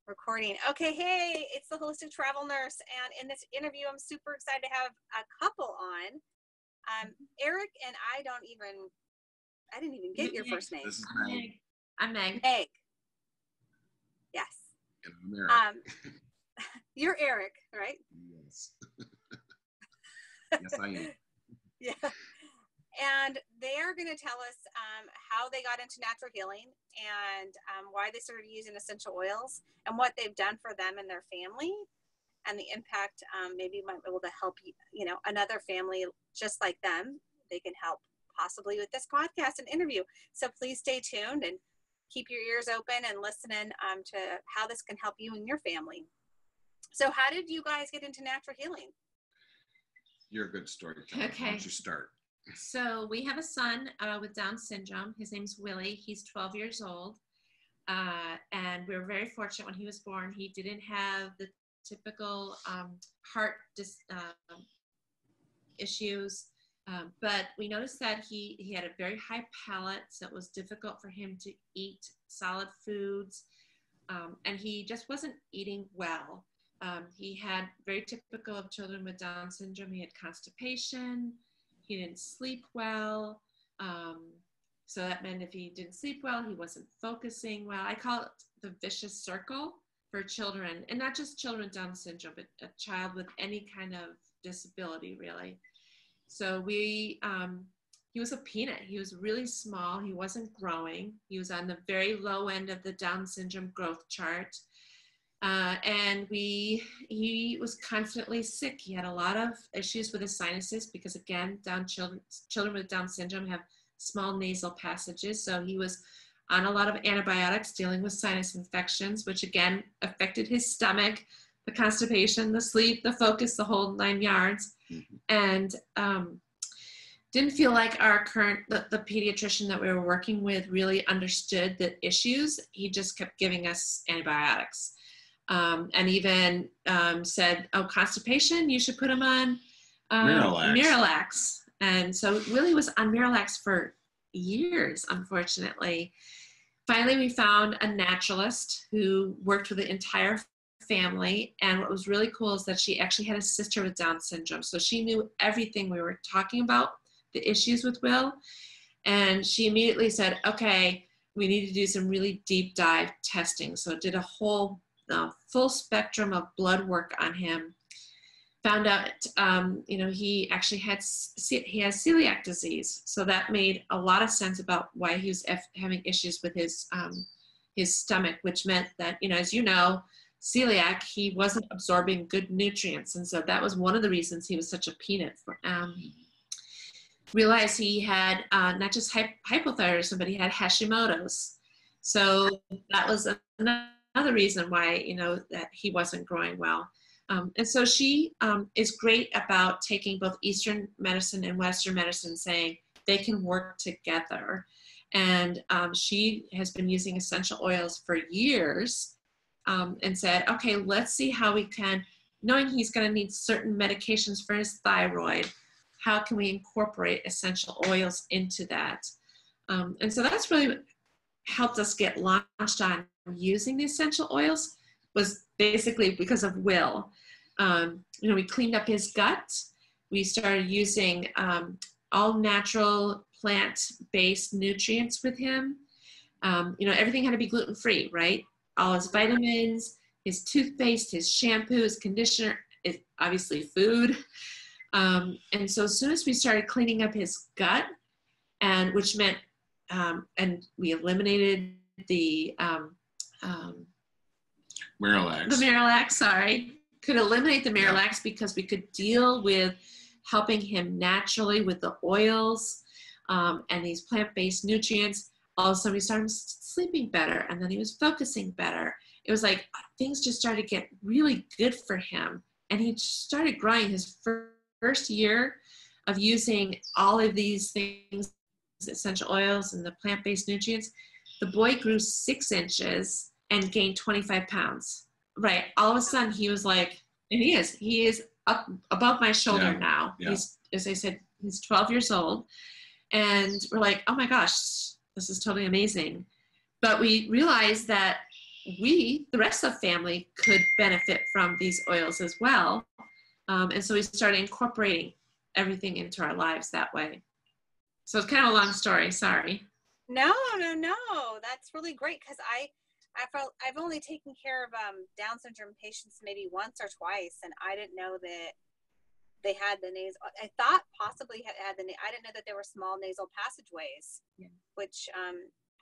Recording. Okay, hey, it's the Holistic Travel Nurse, and in this interview, I'm super excited to have a couple on. Eric and I didn't even get your first name. This is Meg. I'm Meg. Meg. Yes. And I'm Eric. You're Eric, right? Yes. Yes, I am. Yeah. And they are going to tell us how they got into natural healing and why they started using essential oils and what they've done for them and their family and the impact maybe might be able to help another family just like them. They can help possibly with this podcast and interview. So please stay tuned and keep your ears open and listening to how this can help you and your family. So how did you guys get into natural healing? You're a good storyteller. Okay. Why don't you start? So we have a son with Down syndrome. His name's Willie. He's 12 years old. And we were very fortunate when he was born. He didn't have the typical heart issues. But we noticed that he had a very high palate, so it was difficult for him to eat solid foods. And he just wasn't eating well. He had very typical of children with Down syndrome. He had constipation. He didn't sleep well. So that meant if he didn't sleep well, he wasn't focusing well. I call it the vicious circle for children, and not just children with Down syndrome, but a child with any kind of disability, really. So he was a peanut. He was really small. He wasn't growing. He was on the very low end of the Down syndrome growth chart. And he was constantly sick. He had a lot of issues with his sinuses because, again, children with Down syndrome have small nasal passages. So he was on a lot of antibiotics dealing with sinus infections, which again affected his stomach, the constipation, the sleep, the focus, the whole 9 yards. Mm-hmm. And didn't feel like the pediatrician that we were working with really understood the issues. He just kept giving us antibiotics. And even said, oh, constipation, you should put him on Miralax. And so Willie was on Miralax for years, unfortunately. Finally, we found a naturalist who worked with the entire family. And what was really cool is that she actually had a sister with Down syndrome. So she knew everything we were talking about, the issues with Will. And she immediately said, okay, we need to do some really deep dive testing. So did a whole full spectrum of blood work on him. Found out, he actually has celiac disease. So that made a lot of sense about why he was having issues with his stomach, which meant that, as you know, celiac, he wasn't absorbing good nutrients. And so that was one of the reasons he was such a peanut. Realized he had not just hypothyroidism, but he had Hashimoto's. So that was another reason why, that he wasn't growing well. And so she is great about taking both Eastern medicine and Western medicine, saying they can work together. And she has been using essential oils for years and said, okay, let's see how we can, knowing he's going to need certain medications for his thyroid, how can we incorporate essential oils into that? And so that's really what helped us get launched on using the essential oils, was basically because of Will. We cleaned up his gut. We started using all natural plant-based nutrients with him. Everything had to be gluten-free, right? All his vitamins, his toothpaste, his shampoo, his conditioner, obviously food. And so as soon as we started cleaning up his gut, and which meant, and we eliminated the Miralax. The Miralax, sorry. Could eliminate the Miralax because we could deal with helping him naturally with the oils and these plant-based nutrients. All of a sudden, we started sleeping better, and then he was focusing better. It was like things just started to get really good for him, and he started growing. His first year of using all of these things, essential oils and the plant-based nutrients, the boy grew 6 inches and gained 25 pounds. Right. All of a sudden he was like, and he is up above my shoulder now. Yeah. He's, as I said, he's 12 years old. And we're like, oh my gosh, this is totally amazing. But we realized that we, the rest of the family, could benefit from these oils as well. And so we started incorporating everything into our lives that way. So it's kind of a long story. Sorry. No. That's really great, because I've only taken care of Down syndrome patients maybe once or twice, and I didn't know that they had the nasal. I thought possibly had the. I didn't know that there were small nasal passageways, which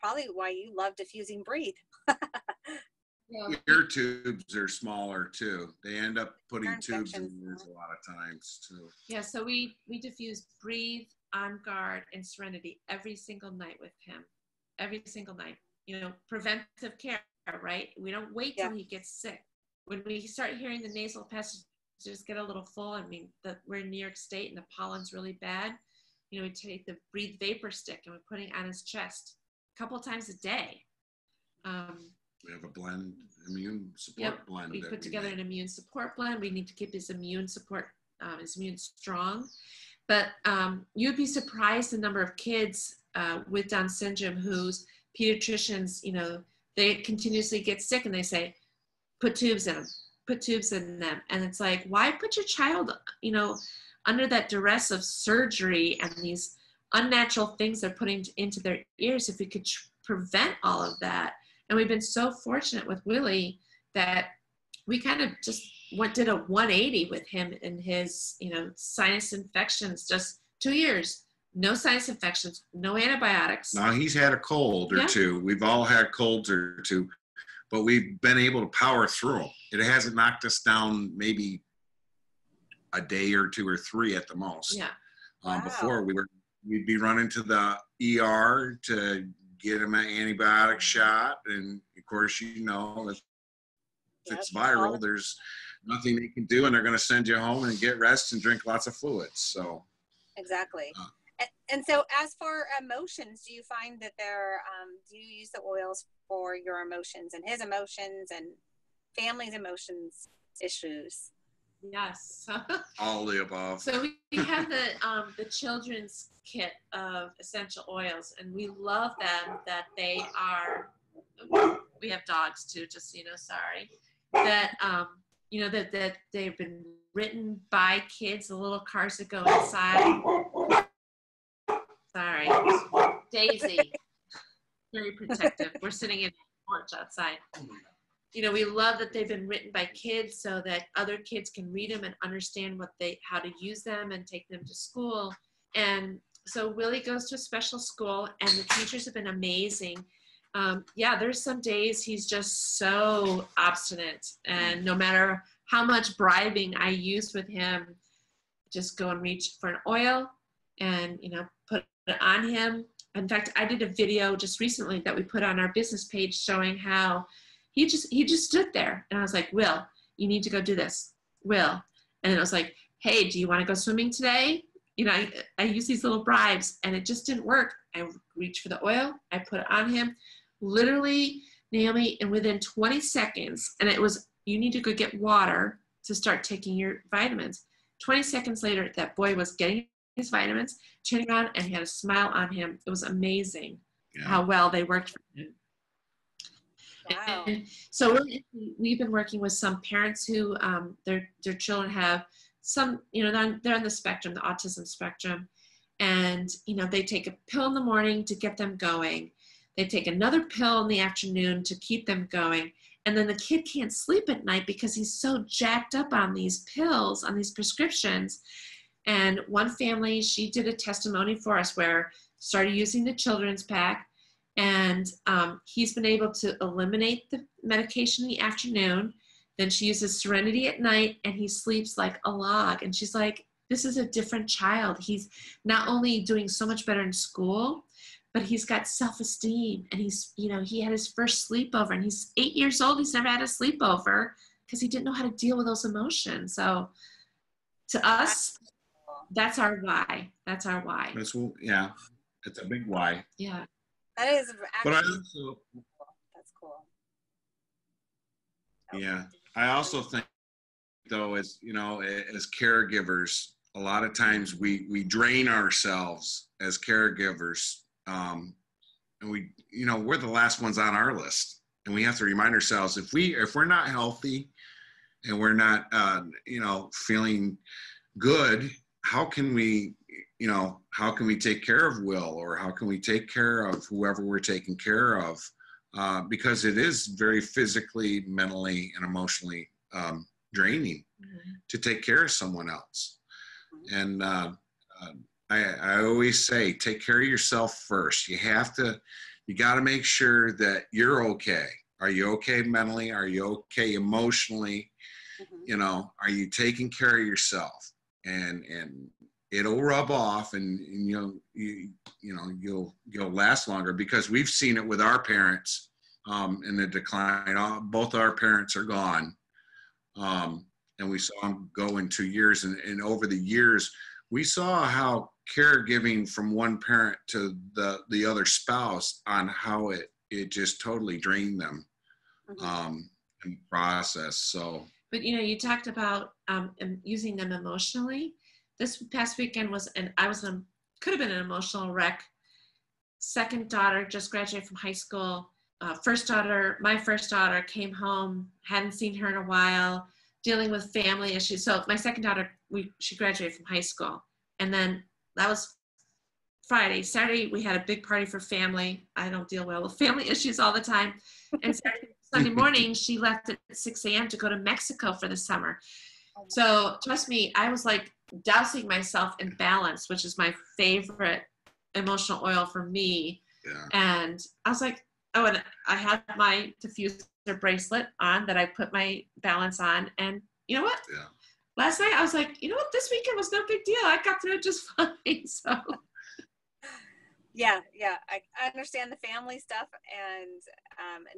probably why you love diffusing breathe. Ear tubes are smaller too. They end up putting tubes in ears a lot of times too. Yeah, so we diffuse Breathe, On Guard, and Serenity every single night with him. Every single night. You know, preventive care, right? We don't wait till he gets sick. When we start hearing the nasal passages get a little full, I mean, we're in New York State and the pollen's really bad. You know, we take the Breathe Vapor Stick and we're putting it on his chest a couple of times a day. We have a blend, immune support blend. We put together an immune support blend. We need to keep his immune support, his immune strong. But you'd be surprised the number of kids with Down syndrome whose pediatricians, you know, they continuously get sick and they say, put tubes in them, put tubes in them. And it's like, why put your child, you know, under that duress of surgery and these unnatural things they're putting into their ears if we could prevent all of that? And we've been so fortunate with Willie that we kind of just did a 180 with him in his, you know, sinus infections, just 2 years. No sinus infections, no antibiotics. Now he's had a cold or two. We've all had colds or two, but we've been able to power through them. It hasn't knocked us down maybe a day or 2 or 3 at the most. Yeah. Before we'd be running to the ER to get him an antibiotic shot. And of course, you know, if it's viral, there's nothing they can do, and they're going to send you home and get rest and drink lots of fluids. So exactly. And so as for emotions, do you find that do you use the oils for your emotions and his emotions and family's emotions issues? Yes. All the above. So we have the children's kit of essential oils, and we love them that they are, we have dogs too, just so you know, sorry, that, you know, that they've been written by kids, the little cars that go inside. Sorry. Daisy. Very protective. We're sitting in the porch outside. You know, we love that they've been written by kids so that other kids can read them and understand how to use them and take them to school. And so Willie goes to a special school, and the teachers have been amazing. There's some days he's just so obstinate, and no matter how much bribing I use with him, just go and reach for an oil and, you know, put it on him. In fact, I did a video just recently that we put on our business page showing how he just stood there, and I was like, Will, you need to go do this. Will. And then I was like, hey, do you want to go swimming today? You know, I use these little bribes, and it just didn't work. I reached for the oil. I put it on him. Literally, Naomi, and within 20 seconds, and it was, you need to go get water to start taking your vitamins. 20 seconds later, that boy was getting his vitamins, turning around, and he had a smile on him. It was amazing how well they worked for him. Wow. And so we've been working with some parents who their children have some, you know, they're on the spectrum, the autism spectrum, and, you know, they take a pill in the morning to get them going. They take another pill in the afternoon to keep them going. And then the kid can't sleep at night because he's so jacked up on these pills, on these prescriptions. And one family, she did a testimony for us where started using the children's pack, and he's been able to eliminate the medication in the afternoon. Then she uses Serenity at night, and he sleeps like a log. And she's like, this is a different child. He's not only doing so much better in school, but he's got self-esteem, and he's, you know, he had his first sleepover, and he's 8 years old. He's never had a sleepover because he didn't know how to deal with those emotions. So to us, that's our why. That's our why. It's a big why. Yeah. That is But actually cool. That's cool. Yeah. I also think, though, as, you know, as caregivers, a lot of times we drain ourselves as caregivers. And we, you know, we're the last ones on our list. And we have to remind ourselves, if we're not healthy and we're not, feeling good, how can we take care of Will, or how can we take care of whoever we're taking care of? Because it is very physically, mentally, and emotionally draining to take care of someone else. And I always say, take care of yourself first. You got to make sure that you're okay. Are you okay mentally? Are you okay emotionally? Are you taking care of yourself? And it'll rub off, and you'll last longer, because we've seen it with our parents in the decline. Both our parents are gone, and we saw them go in 2 years, and over the years we saw how caregiving from one parent to the other spouse, on how it just totally drained them in the process. So, but you talked about using them emotionally. This past weekend could have been an emotional wreck. Second daughter just graduated from high school. My first daughter came home, hadn't seen her in a while, dealing with family issues. So my second daughter, she graduated from high school. And then that was Friday. Saturday, we had a big party for family. I don't deal well with family issues all the time. And Sunday morning, she left at 6 a.m. to go to Mexico for the summer. So trust me, I was like dousing myself in Balance, which is my favorite emotional oil for me. Yeah. And I was like, oh, and I had my diffuser bracelet on that I put my Balance on. And you know what? Yeah. Last night I was like, you know what? This weekend was no big deal. I got through it just fine. So. Yeah. I understand the family stuff and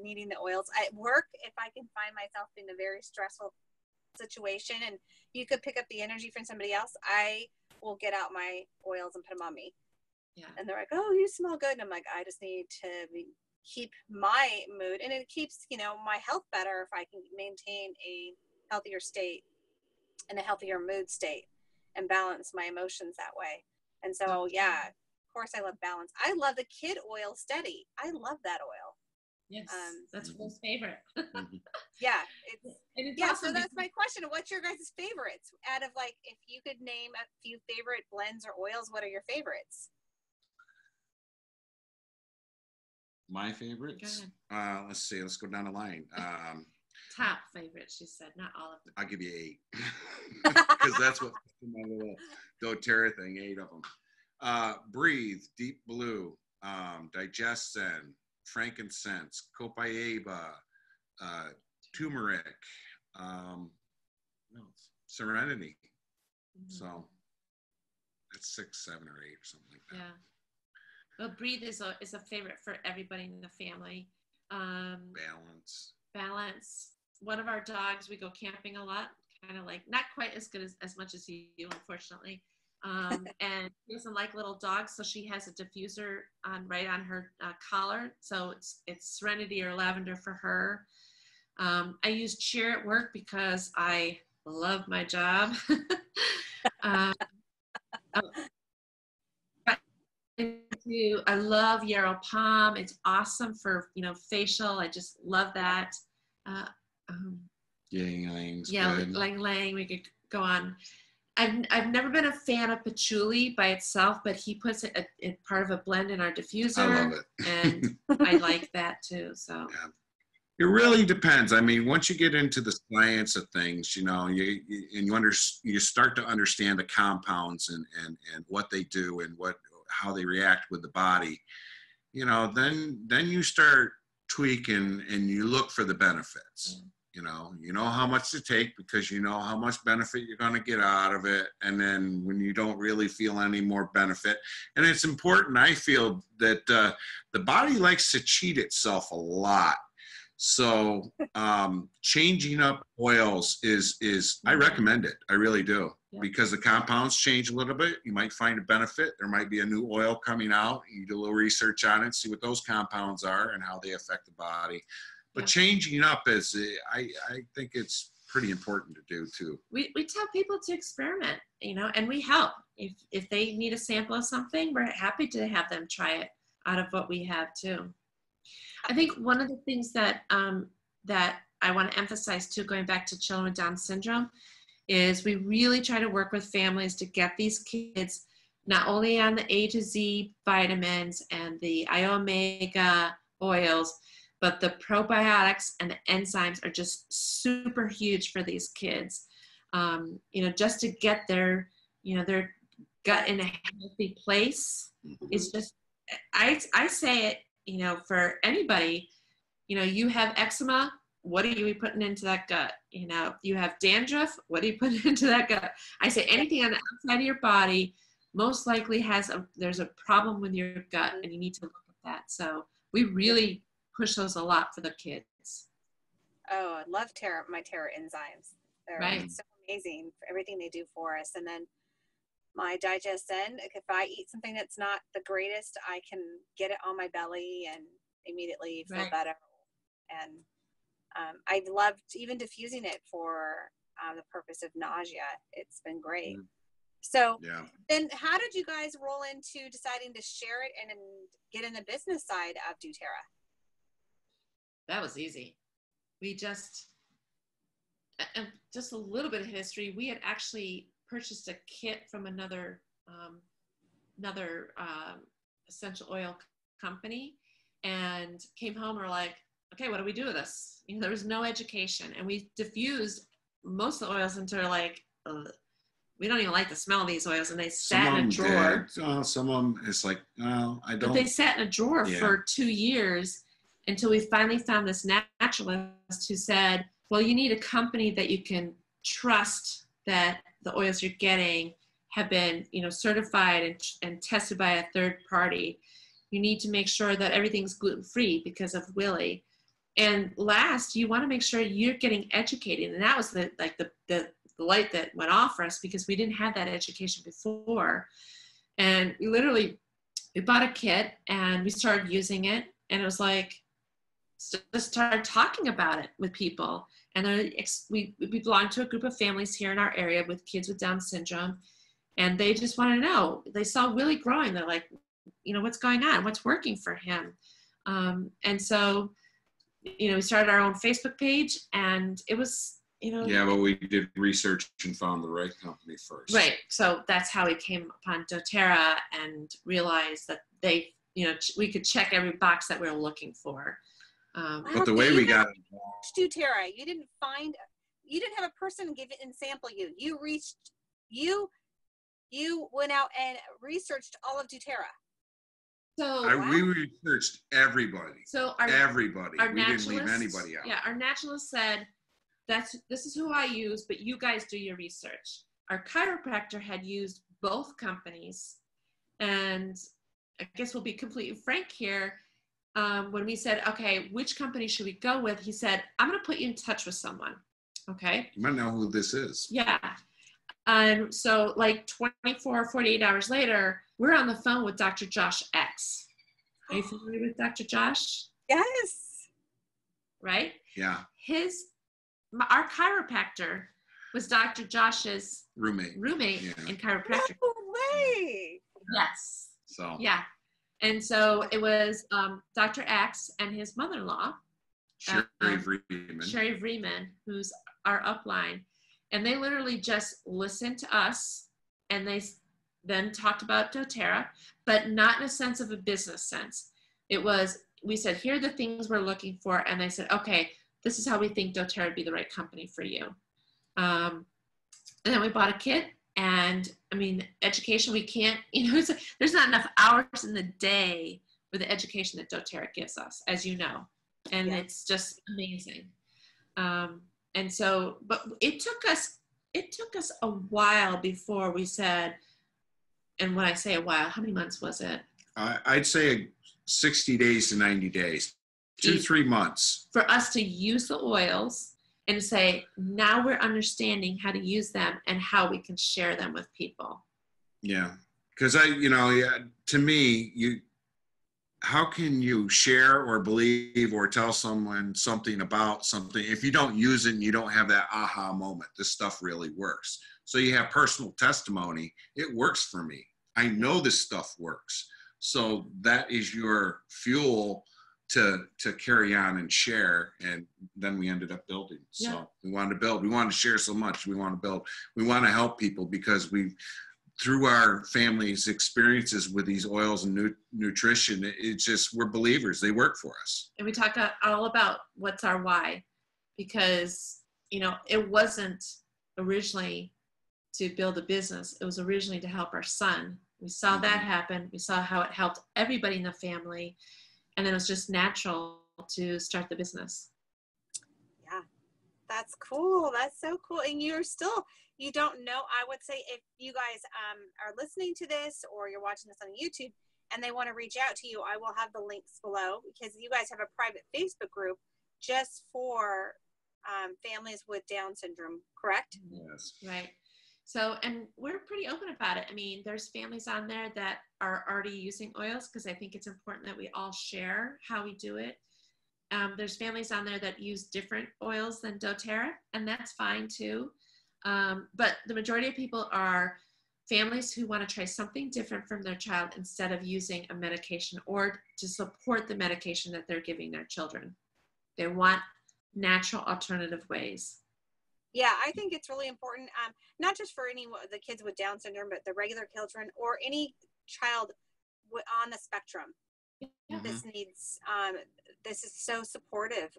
needing the oils. At work, if I can find myself in a very stressful situation and you could pick up the energy from somebody else, I will get out my oils and put them on me. Yeah. And they're like, oh, you smell good. And I'm like, I just need to keep my mood, and it keeps, my health better if I can maintain a healthier state and a healthier mood state and balance my emotions that way. And so, yeah, of course I love Balance. I love the kid oil Steady. I love that oil. Yes, that's Will's favorite. Yeah. Awesome. So that's my question. What's your guys' favorites? Out of if you could name a few favorite blends or oils, what are your favorites? My favorites? Let's see. Let's go down the line. Top favorites, she said, not all of them. I'll give you 8. Because that's what my little Doterra thing, 8 of them. Breathe, Deep Blue, Digestin, Frankincense, Copaiba, Turmeric, Serenity. So that's 6, 7, or 8 or something like that. Yeah. Well, Breathe is a favorite for everybody in the family. Balance. One of our dogs, we go camping a lot, kind of not quite as good as much as you, unfortunately. And she doesn't like little dogs, so she has a diffuser right on her collar. So it's Serenity or Lavender for her. I use Cheer at work because I love my job. I love Yarrow Palm. It's awesome for facial. I just love that. Ylang-Yang's good. Lang. We could go on. I've never been a fan of patchouli by itself, but he puts it in part of a blend in our diffuser. I love it, and I like that too. So. Yeah. It really depends. I mean, once you get into the science of things, you start to understand the compounds and what they do and how they react with the body, then you start tweaking and you look for the benefits. You know how much to take because you know how much benefit you're going to get out of it. And then when you don't really feel any more benefit, and it's important, I feel that the body likes to cheat itself a lot. So changing up oils is I recommend it. I really do. Yeah. Because the compounds change a little bit. You might find a benefit. There might be a new oil coming out. You do a little research on it, see what those compounds are and how they affect the body. But changing up I think it's pretty important to do too. We tell people to experiment, and we help. If they need a sample of something, we're happy to have them try it out of what we have too. I think one of the things that that I want to emphasize too, going back to children with Down syndrome, is we really try to work with families to get these kids not only on the A to Z vitamins and the omega oils, but the probiotics and the enzymes are just super huge for these kids. You know, just to get their, you know, their gut in a healthy place is just, I say it, you know, for anybody, you know, you have eczema, what are you putting into that gut? You know, you have dandruff, what are you putting into that gut? I say anything on the outside of your body most likely there's a problem with your gut, and you need to look at that. So we really push those a lot for the kids. Oh, I love my Terra enzymes. They're so amazing for everything they do for us. And then my digestion, if I eat something that's not the greatest, I can get it on my belly and immediately feel better. And I loved even diffusing it for the purpose of nausea. It's been great. So then how did you guys roll into deciding to share it and get in the business side of Doterra? That was easy. We just a little bit of history. We had actually purchased a kit from another essential oil company, and came home and were like, okay, what do we do with this? You know, there was no education, and we diffused most of the oils into like, we don't even like the smell of these oils, and they sat in a drawer. Some of them, it's like, I don't. But they sat in a drawer for 2 years until we finally found this naturalist who said, well, you need a company that you can trust, that the oils you're getting have been, you know, certified and tested by a third party. You need to make sure that everything's gluten-free because of Willie. And last, you want to make sure you're getting educated. And that was the light that went off for us, because we didn't have that education before. And we bought a kit and we started using it, and it was like, just started talking about it with people. And we belong to a group of families here in our area with kids with Down syndrome, and they just want to know. They saw Willie growing. They're like, you know, what's going on? What's working for him? And so, you know, we started our own Facebook page, and it was, you know. Yeah, but we did research and found the right company first. Right. So that's how we came upon Doterra and realized that they, you know, we could check every box that we were looking for. But the way we got Doterra, you didn't have a person give it and sample you. You went out and researched all of Doterra. So we researched everybody. So everybody. Our we didn't leave anybody out. Yeah, our naturalist said, this is who I use, but you guys do your research. Our chiropractor had used both companies, and I guess we'll be completely frank here. When we said, okay, which company should we go with? He said, I'm going to put you in touch with someone. Okay. You might know who this is. Yeah. And so like 24, 48 hours later, we're on the phone with Dr. Josh X. Are you familiar with Dr. Josh? Yes. Right? Yeah. Our chiropractor was Dr. Josh's roommate in chiropractic. No way. Yes. So. Yeah. And so it was Dr. X and his mother-in-law, Sherry Vreeman, who's our upline. And they literally just listened to us, and they then talked about Doterra, but not in a sense of a business sense. It was, we said, here are the things we're looking for. And they said, okay, this is how we think Doterra would be the right company for you. And then we bought a kit. And I mean, education, we can't, you know, there's not enough hours in the day for the education that Doterra gives us, as you know. And it's just amazing. And so, but it took us a while before we said, and when I say a while, how many months was it? I'd say 60 days to 90 days, 2-3 months. For us to use the oils and say, now we're understanding how to use them and how we can share them with people. Yeah. Because to me, how can you share or believe or tell someone something about something if you don't use it and you don't have that aha moment? This stuff really works. So you have personal testimony. It works for me. I know this stuff works. So that is your fuel to carry on and share, and then we ended up building. So Yeah. we wanted to build, we wanted to share so much, we want to build, we want to help people, because we, through our family's experiences with these oils and nutrition, it's just, we're believers, they work for us. And we talk all about what's our why, because, you know, it wasn't originally to build a business. It was originally to help our son. We saw that happen. We saw how it helped everybody in the family. And then it was just natural to start the business. Yeah, that's cool. That's so cool. And you don't know, I would say, if you guys are listening to this or you're watching this on YouTube and they want to reach out to you, I will have the links below, because you guys have a private Facebook group just for families with Down syndrome, correct? Yes. Right. So, and we're pretty open about it. I mean, there's families on there that are already using oils, because I think it's important that we all share how we do it. There's families on there that use different oils than Doterra, and that's fine too. But the majority of people are families who want to try something different from their child instead of using a medication, or to support the medication that they're giving their children. They want natural alternative ways. Yeah, I think it's really important, not just for the kids with Down syndrome, but the regular children or any child on the spectrum. Yeah. This is so supportive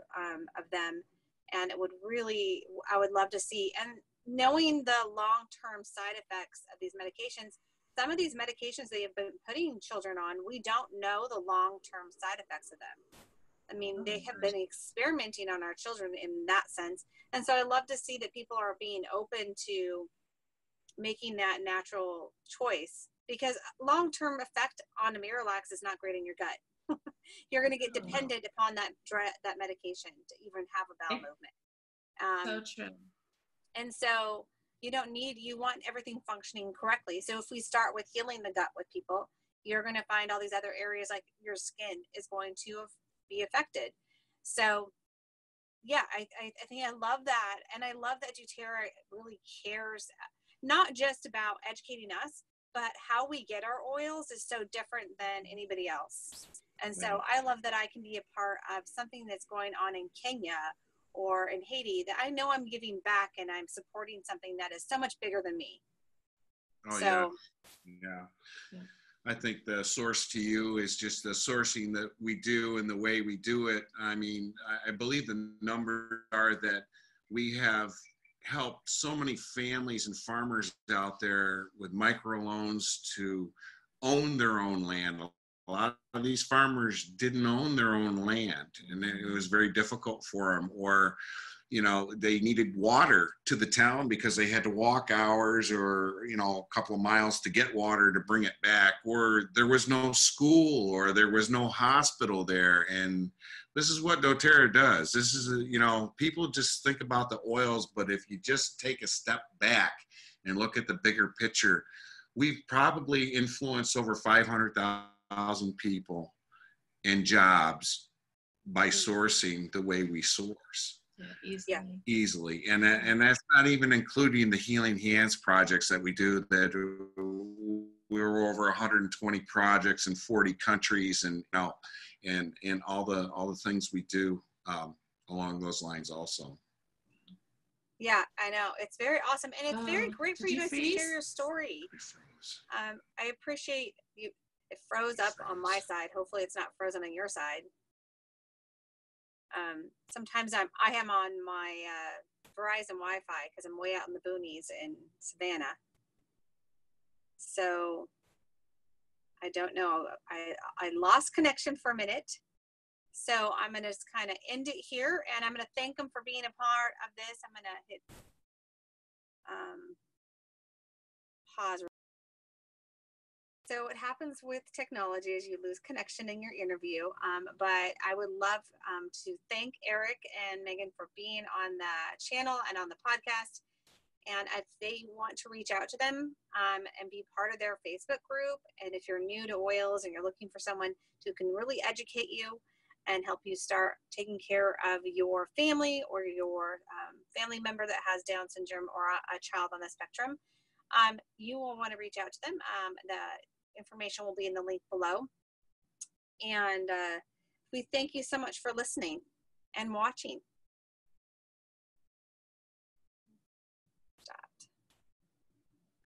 of them, and I would love to see, and knowing the long-term side effects of these medications, some of these medications they have been putting children on, we don't know the long-term side effects of them. I mean, they have been experimenting on our children in that sense. And so I love to see that people are being open to making that natural choice, because long-term effect on a Miralax is not great in your gut. You're going to get dependent upon that medication to even have a bowel movement. So true. And so you want everything functioning correctly. So if we start with healing the gut with people, you're going to find all these other areas, like your skin is going to be affected. So yeah, I think I love that. And I love that Doterra really cares, not just about educating us, but how we get our oils is so different than anybody else. And so I love that I can be a part of something that's going on in Kenya or in Haiti, that I know I'm giving back and I'm supporting something that is so much bigger than me. Oh, so, yeah. I think the source to you is just the sourcing that we do and the way we do it. I mean, I believe the numbers are that we have helped so many families and farmers out there with microloans to own their own land. A lot of these farmers didn't own their own land, and it was very difficult for them, or they needed water to the town because they had to walk hours or, a couple of miles to get water to bring it back, or there was no school or there was no hospital there. And this is what Doterra does. This is, people just think about the oils, but if you just take a step back and look at the bigger picture, we've probably influenced over 500,000 people and jobs by sourcing the way we source. Easily. And that's not even including the Healing Hands projects that we do, that we're over 120 projects in 40 countries, and and all the things we do along those lines also. Yeah, I know. It's very awesome. And it's very great for you guys to share your story. I appreciate you. It froze up on my side. Hopefully it's not frozen on your side. Sometimes I am on my Verizon Wi-Fi because I'm way out in the boonies in Savannah. So I don't know. I lost connection for a minute. So I'm going to just kind of end it here, and I'm going to thank them for being a part of this. I'm going to hit pause. So what happens with technology is you lose connection in your interview. But I would love to thank Eric and Megan for being on the channel and on the podcast. And if they want to reach out to them and be part of their Facebook group, and if you're new to oils and you're looking for someone who can really educate you and help you start taking care of your family or your family member that has Down syndrome or a child on the spectrum, you will want to reach out to them. The information will be in the link below. And We thank you so much for listening and watching.